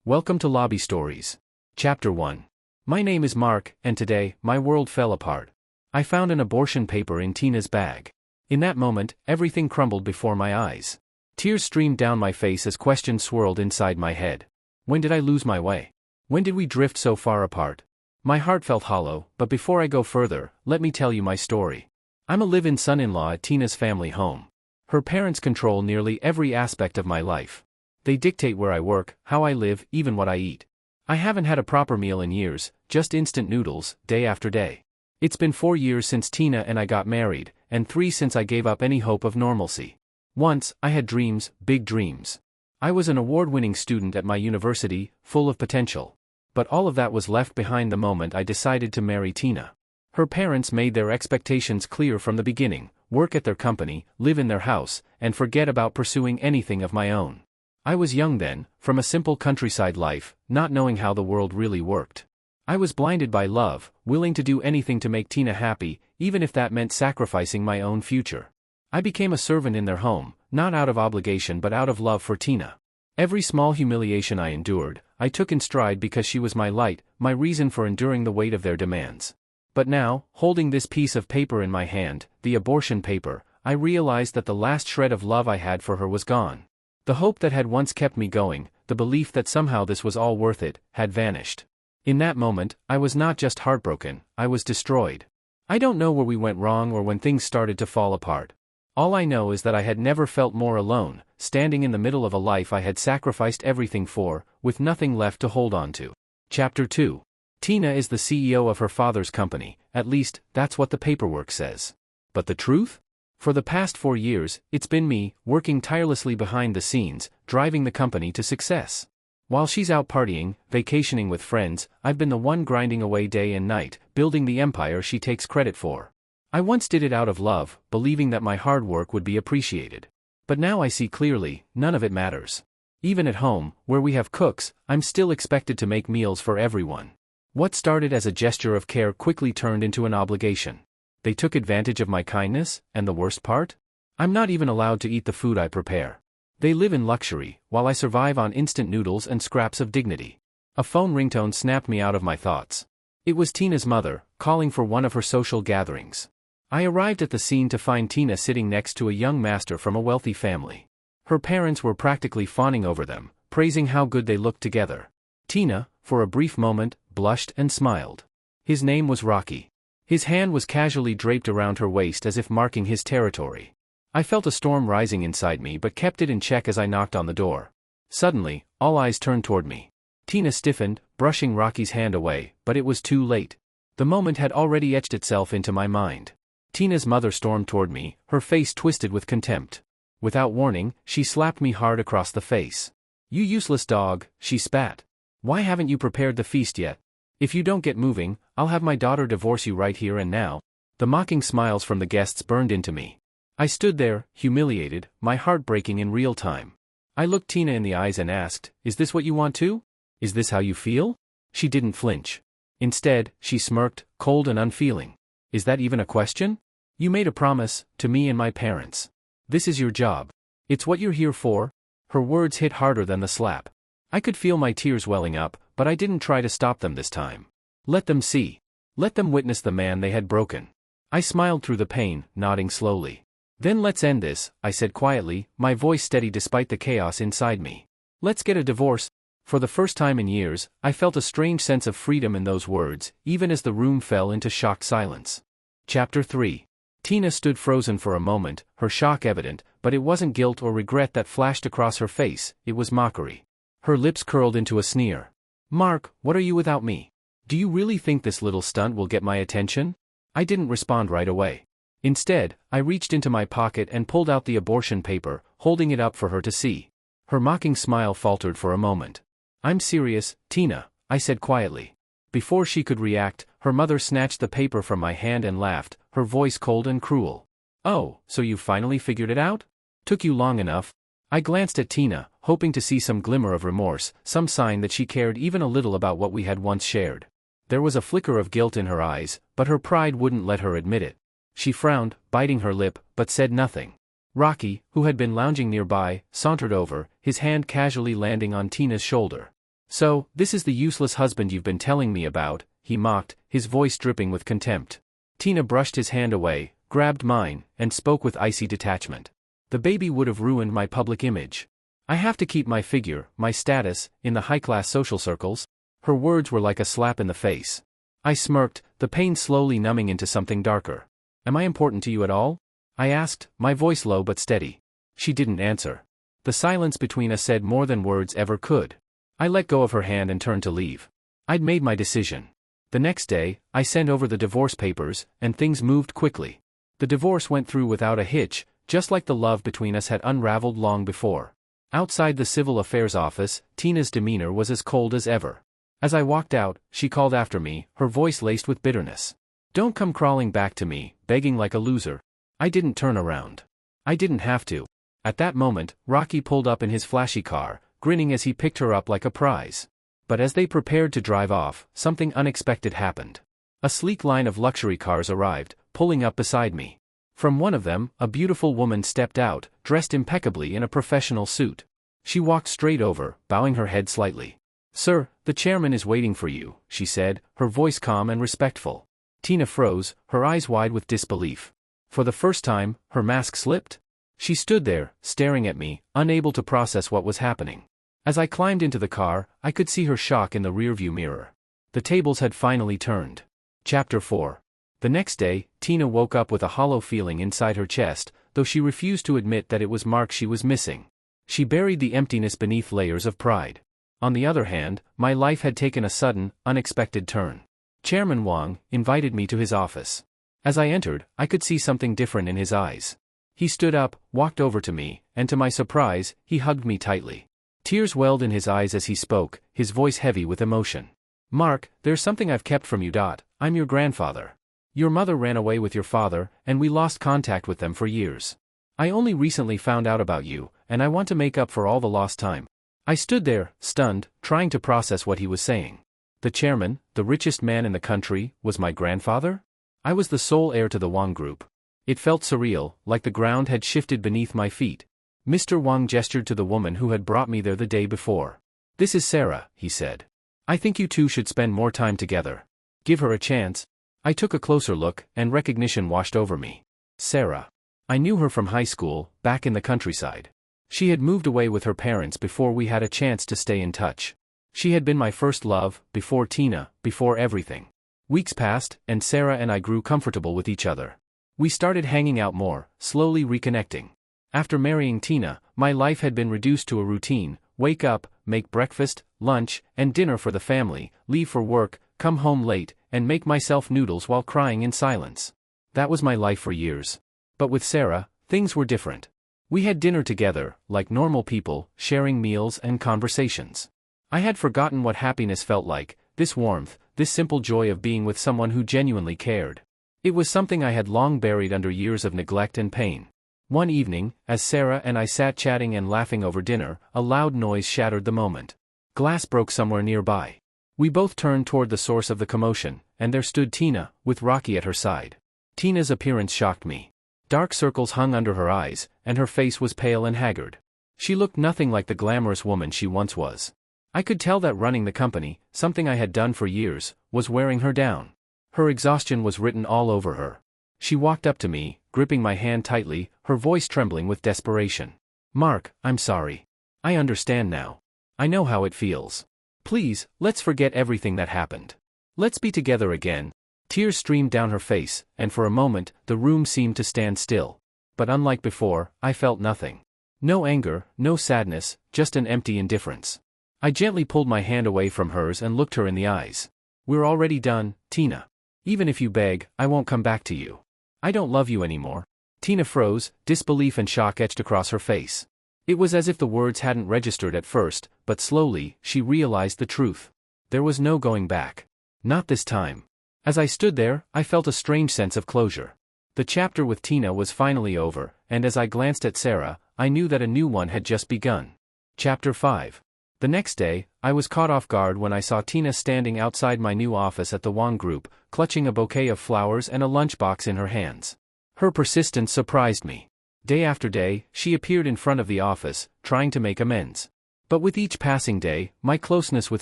Welcome to Lobby Stories. Chapter 1. My name is Mark, and today, my world fell apart. I found an abortion paper in Tina's bag. In that moment, everything crumbled before my eyes. Tears streamed down my face as questions swirled inside my head. When did I lose my way? When did we drift so far apart? My heart felt hollow, but before I go further, let me tell you my story. I'm a live-in son-in-law at Tina's family home. Her parents control nearly every aspect of my life. They dictate where I work, how I live, even what I eat. I haven't had a proper meal in years, just instant noodles, day after day. It's been 4 years since Tina and I got married, and 3 since I gave up any hope of normalcy. Once, I had dreams, big dreams. I was an award-winning student at my university, full of potential. But all of that was left behind the moment I decided to marry Tina. Her parents made their expectations clear from the beginning: work at their company, live in their house, and forget about pursuing anything of my own. I was young then, from a simple countryside life, not knowing how the world really worked. I was blinded by love, willing to do anything to make Tina happy, even if that meant sacrificing my own future. I became a servant in their home, not out of obligation but out of love for Tina. Every small humiliation I endured, I took in stride because she was my light, my reason for enduring the weight of their demands. But now, holding this piece of paper in my hand, the abortion paper, I realized that the last shred of love I had for her was gone. The hope that had once kept me going, the belief that somehow this was all worth it, had vanished. In that moment, I was not just heartbroken, I was destroyed. I don't know where we went wrong or when things started to fall apart. All I know is that I had never felt more alone, standing in the middle of a life I had sacrificed everything for, with nothing left to hold on to. Chapter 2. Tina is the CEO of her father's company, at least, that's what the paperwork says. But the truth? For the past 4 years, it's been me, working tirelessly behind the scenes, driving the company to success. While she's out partying, vacationing with friends, I've been the one grinding away day and night, building the empire she takes credit for. I once did it out of love, believing that my hard work would be appreciated. But now I see clearly, none of it matters. Even at home, where we have cooks, I'm still expected to make meals for everyone. What started as a gesture of care quickly turned into an obligation. They took advantage of my kindness, and the worst part? I'm not even allowed to eat the food I prepare. They live in luxury, while I survive on instant noodles and scraps of dignity. A phone ringtone snapped me out of my thoughts. It was Tina's mother, calling for one of her social gatherings. I arrived at the scene to find Tina sitting next to a young master from a wealthy family. Her parents were practically fawning over them, praising how good they looked together. Tina, for a brief moment, blushed and smiled. His name was Rocky. His hand was casually draped around her waist as if marking his territory. I felt a storm rising inside me but kept it in check as I knocked on the door. Suddenly, all eyes turned toward me. Tina stiffened, brushing Rocky's hand away, but it was too late. The moment had already etched itself into my mind. Tina's mother stormed toward me, her face twisted with contempt. Without warning, she slapped me hard across the face. "You useless dog," she spat. "Why haven't you prepared the feast yet? If you don't get moving, I'll have my daughter divorce you right here and now." The mocking smiles from the guests burned into me. I stood there, humiliated, my heart breaking in real time. I looked Tina in the eyes and asked, "Is this what you want too? Is this how you feel?" She didn't flinch. Instead, she smirked, cold and unfeeling. "Is that even a question? You made a promise, to me and my parents. This is your job. It's what you're here for." Her words hit harder than the slap. I could feel my tears welling up, but I didn't try to stop them this time. Let them see. Let them witness the man they had broken. I smiled through the pain, nodding slowly. "Then let's end this," I said quietly, my voice steady despite the chaos inside me. "Let's get a divorce." For the first time in years, I felt a strange sense of freedom in those words, even as the room fell into shocked silence. Chapter 3. Tina stood frozen for a moment, her shock evident, but it wasn't guilt or regret that flashed across her face, it was mockery. Her lips curled into a sneer. "Mark, what are you without me? Do you really think this little stunt will get my attention?" I didn't respond right away. Instead, I reached into my pocket and pulled out the abortion paper, holding it up for her to see. Her mocking smile faltered for a moment. "I'm serious, Tina," I said quietly. Before she could react, her mother snatched the paper from my hand and laughed, her voice cold and cruel. "Oh, so you finally figured it out? Took you long enough?" I glanced at Tina, hoping to see some glimmer of remorse, some sign that she cared even a little about what we had once shared. There was a flicker of guilt in her eyes, but her pride wouldn't let her admit it. She frowned, biting her lip, but said nothing. Rocky, who had been lounging nearby, sauntered over, his hand casually landing on Tina's shoulder. "So, this is the useless husband you've been telling me about," he mocked, his voice dripping with contempt. Tina brushed his hand away, grabbed mine, and spoke with icy detachment. "The baby would have ruined my public image. I have to keep my figure, my status, in the high-class social circles." Her words were like a slap in the face. I smirked, the pain slowly numbing into something darker. "Am I important to you at all?" I asked, my voice low but steady. She didn't answer. The silence between us said more than words ever could. I let go of her hand and turned to leave. I'd made my decision. The next day, I sent over the divorce papers, and things moved quickly. The divorce went through without a hitch, just like the love between us had unraveled long before. Outside the civil affairs office, Tina's demeanor was as cold as ever. As I walked out, she called after me, her voice laced with bitterness. "Don't come crawling back to me, begging like a loser." I didn't turn around. I didn't have to. At that moment, Rocky pulled up in his flashy car, grinning as he picked her up like a prize. But as they prepared to drive off, something unexpected happened. A sleek line of luxury cars arrived, pulling up beside me. From one of them, a beautiful woman stepped out, dressed impeccably in a professional suit. She walked straight over, bowing her head slightly. "Sir, the chairman is waiting for you," she said, her voice calm and respectful. Tina froze, her eyes wide with disbelief. For the first time, her mask slipped. She stood there, staring at me, unable to process what was happening. As I climbed into the car, I could see her shock in the rearview mirror. The tables had finally turned. Chapter 4. The next day, Tina woke up with a hollow feeling inside her chest, though she refused to admit that it was Mark she was missing. She buried the emptiness beneath layers of pride. On the other hand, my life had taken a sudden, unexpected turn. Chairman Wang invited me to his office. As I entered, I could see something different in his eyes. He stood up, walked over to me, and to my surprise, he hugged me tightly. Tears welled in his eyes as he spoke, his voice heavy with emotion. "Mark, there's something I've kept from you. I'm your grandfather. Your mother ran away with your father, and we lost contact with them for years. I only recently found out about you, and I want to make up for all the lost time." I stood there, stunned, trying to process what he was saying. The chairman, the richest man in the country, was my grandfather? I was the sole heir to the Wang Group. It felt surreal, like the ground had shifted beneath my feet. Mr. Wang gestured to the woman who had brought me there the day before. "This is Sarah," he said. "I think you two should spend more time together. Give her a chance." I took a closer look, and recognition washed over me. Sarah. I knew her from high school, back in the countryside. She had moved away with her parents before we had a chance to stay in touch. She had been my first love, before Tina, before everything. Weeks passed, and Sarah and I grew comfortable with each other. We started hanging out more, slowly reconnecting. After marrying Tina, my life had been reduced to a routine: wake up, make breakfast, lunch, and dinner for the family, leave for work, come home late, and make myself noodles while crying in silence. That was my life for years. But with Sarah, things were different. We had dinner together, like normal people, sharing meals and conversations. I had forgotten what happiness felt like, this warmth, this simple joy of being with someone who genuinely cared. It was something I had long buried under years of neglect and pain. One evening, as Sarah and I sat chatting and laughing over dinner, a loud noise shattered the moment. Glass broke somewhere nearby. We both turned toward the source of the commotion, and there stood Tina, with Rocky at her side. Tina's appearance shocked me. Dark circles hung under her eyes, and her face was pale and haggard. She looked nothing like the glamorous woman she once was. I could tell that running the company, something I had done for years, was wearing her down. Her exhaustion was written all over her. She walked up to me, gripping my hand tightly, her voice trembling with desperation. "Mark, I'm sorry. I understand now. I know how it feels. Please, let's forget everything that happened. Let's be together again." Tears streamed down her face, and for a moment, the room seemed to stand still. But unlike before, I felt nothing. No anger, no sadness, just an empty indifference. I gently pulled my hand away from hers and looked her in the eyes. "We're already done, Tina. Even if you beg, I won't come back to you. I don't love you anymore." Tina froze, disbelief and shock etched across her face. It was as if the words hadn't registered at first, but slowly, she realized the truth. There was no going back. Not this time. As I stood there, I felt a strange sense of closure. The chapter with Tina was finally over, and as I glanced at Sarah, I knew that a new one had just begun. Chapter 5. The next day, I was caught off guard when I saw Tina standing outside my new office at the Wang Group, clutching a bouquet of flowers and a lunchbox in her hands. Her persistence surprised me. Day after day, she appeared in front of the office, trying to make amends. But with each passing day, my closeness with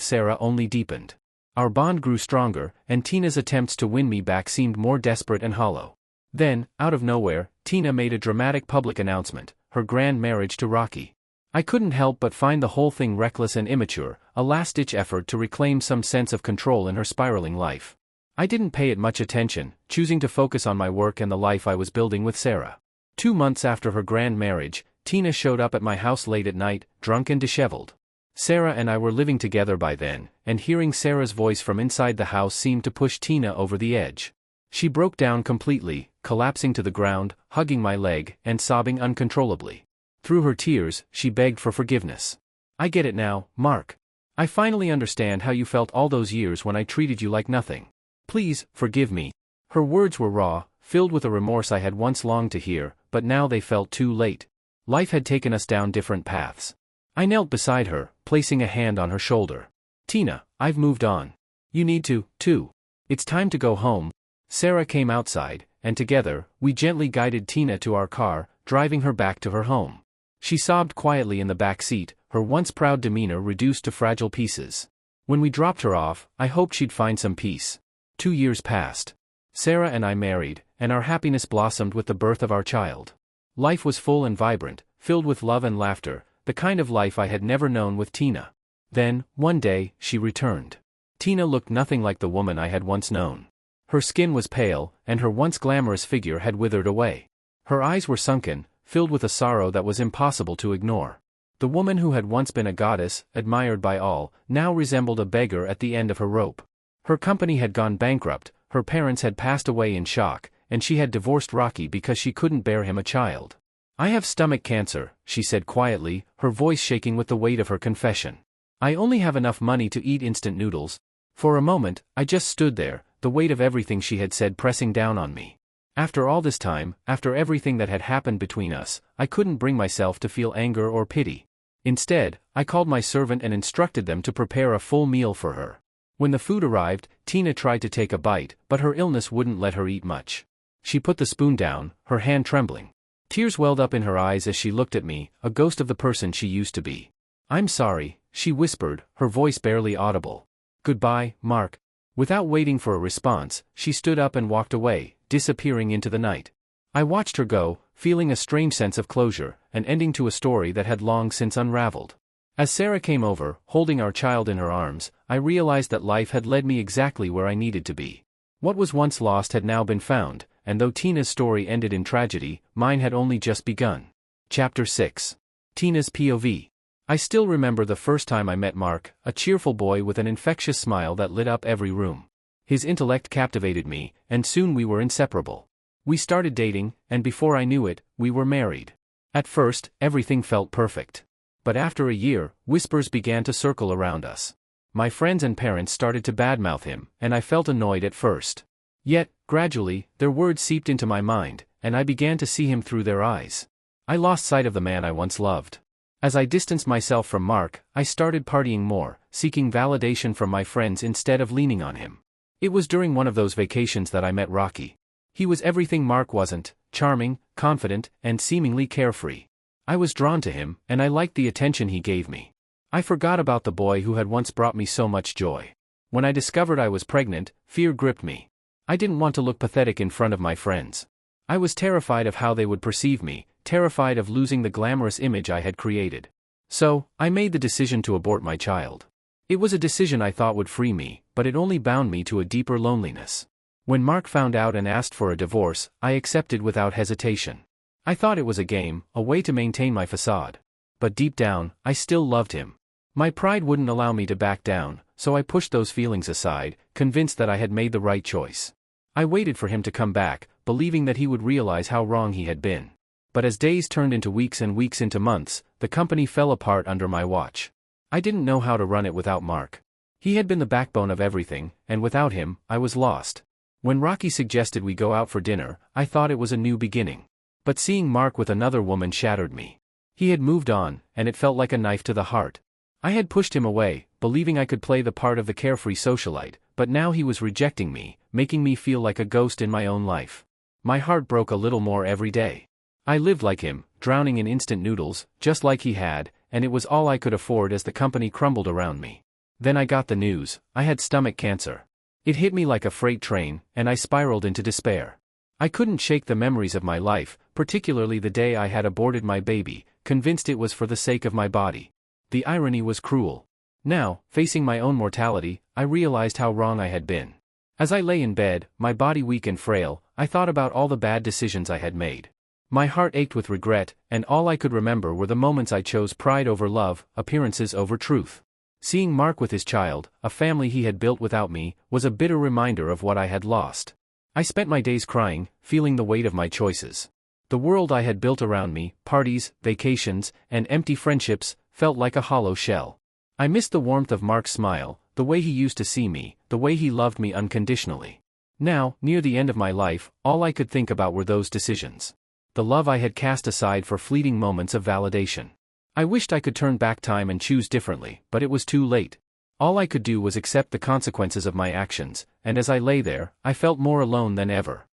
Sarah only deepened. Our bond grew stronger, and Tina's attempts to win me back seemed more desperate and hollow. Then, out of nowhere, Tina made a dramatic public announcement, her grand marriage to Rocky. I couldn't help but find the whole thing reckless and immature, a last-ditch effort to reclaim some sense of control in her spiraling life. I didn't pay it much attention, choosing to focus on my work and the life I was building with Sarah. 2 months after her grand marriage, Tina showed up at my house late at night, drunk and disheveled. Sarah and I were living together by then, and hearing Sarah's voice from inside the house seemed to push Tina over the edge. She broke down completely, collapsing to the ground, hugging my leg, and sobbing uncontrollably. Through her tears, she begged for forgiveness. "I get it now, Mark. I finally understand how you felt all those years when I treated you like nothing. Please, forgive me." Her words were raw, filled with a remorse I had once longed to hear, but now they felt too late. Life had taken us down different paths. I knelt beside her, placing a hand on her shoulder. "Tina, I've moved on. You need to, too. It's time to go home." Sarah came outside, and together, we gently guided Tina to our car, driving her back to her home. She sobbed quietly in the back seat, her once proud demeanor reduced to fragile pieces. When we dropped her off, I hoped she'd find some peace. 2 years passed. Sarah and I married, and our happiness blossomed with the birth of our child. Life was full and vibrant, filled with love and laughter, the kind of life I had never known with Tina. Then, one day, she returned. Tina looked nothing like the woman I had once known. Her skin was pale, and her once glamorous figure had withered away. Her eyes were sunken, filled with a sorrow that was impossible to ignore. The woman who had once been a goddess, admired by all, now resembled a beggar at the end of her rope. Her company had gone bankrupt, her parents had passed away in shock, and she had divorced Rocky because she couldn't bear him a child. "I have stomach cancer," she said quietly, her voice shaking with the weight of her confession. "I only have enough money to eat instant noodles." For a moment, I just stood there, the weight of everything she had said pressing down on me. After all this time, after everything that had happened between us, I couldn't bring myself to feel anger or pity. Instead, I called my servant and instructed them to prepare a full meal for her. When the food arrived, Tina tried to take a bite, but her illness wouldn't let her eat much. She put the spoon down, her hand trembling. Tears welled up in her eyes as she looked at me, a ghost of the person she used to be. "I'm sorry," she whispered, her voice barely audible. "Goodbye, Mark." Without waiting for a response, she stood up and walked away, disappearing into the night. I watched her go, feeling a strange sense of closure, an ending to a story that had long since unraveled. As Sarah came over, holding our child in her arms, I realized that life had led me exactly where I needed to be. What was once lost had now been found, and though Tina's story ended in tragedy, mine had only just begun. Chapter 6. Tina's POV. I still remember the first time I met Mark, a cheerful boy with an infectious smile that lit up every room. His intellect captivated me, and soon we were inseparable. We started dating, and before I knew it, we were married. At first, everything felt perfect. But after a year, whispers began to circle around us. My friends and parents started to badmouth him, and I felt annoyed at first. Yet, gradually, their words seeped into my mind, and I began to see him through their eyes. I lost sight of the man I once loved. As I distanced myself from Mark, I started partying more, seeking validation from my friends instead of leaning on him. It was during one of those vacations that I met Rocky. He was everything Mark wasn't, charming, confident, and seemingly carefree. I was drawn to him, and I liked the attention he gave me. I forgot about the boy who had once brought me so much joy. When I discovered I was pregnant, fear gripped me. I didn't want to look pathetic in front of my friends. I was terrified of how they would perceive me, terrified of losing the glamorous image I had created. So, I made the decision to abort my child. It was a decision I thought would free me, but it only bound me to a deeper loneliness. When Mark found out and asked for a divorce, I accepted without hesitation. I thought it was a game, a way to maintain my facade. But deep down, I still loved him. My pride wouldn't allow me to back down, so I pushed those feelings aside, convinced that I had made the right choice. I waited for him to come back, believing that he would realize how wrong he had been. But as days turned into weeks and weeks into months, the company fell apart under my watch. I didn't know how to run it without Mark. He had been the backbone of everything, and without him, I was lost. When Rocky suggested we go out for dinner, I thought it was a new beginning. But seeing Mark with another woman shattered me. He had moved on, and it felt like a knife to the heart. I had pushed him away, believing I could play the part of the carefree socialite, but now he was rejecting me, making me feel like a ghost in my own life. My heart broke a little more every day. I lived like him, drowning in instant noodles, just like he had, and it was all I could afford as the company crumbled around me. Then I got the news: I had stomach cancer. It hit me like a freight train, and I spiraled into despair. I couldn't shake the memories of my life, particularly the day I had aborted my baby, convinced it was for the sake of my body. The irony was cruel. Now, facing my own mortality, I realized how wrong I had been. As I lay in bed, my body weak and frail, I thought about all the bad decisions I had made. My heart ached with regret, and all I could remember were the moments I chose pride over love, appearances over truth. Seeing Mark with his child, a family he had built without me, was a bitter reminder of what I had lost. I spent my days crying, feeling the weight of my choices. The world I had built around me, parties, vacations, and empty friendships, felt like a hollow shell. I missed the warmth of Mark's smile, the way he used to see me, the way he loved me unconditionally. Now, near the end of my life, all I could think about were those decisions. The love I had cast aside for fleeting moments of validation. I wished I could turn back time and choose differently, but it was too late. All I could do was accept the consequences of my actions, and as I lay there, I felt more alone than ever.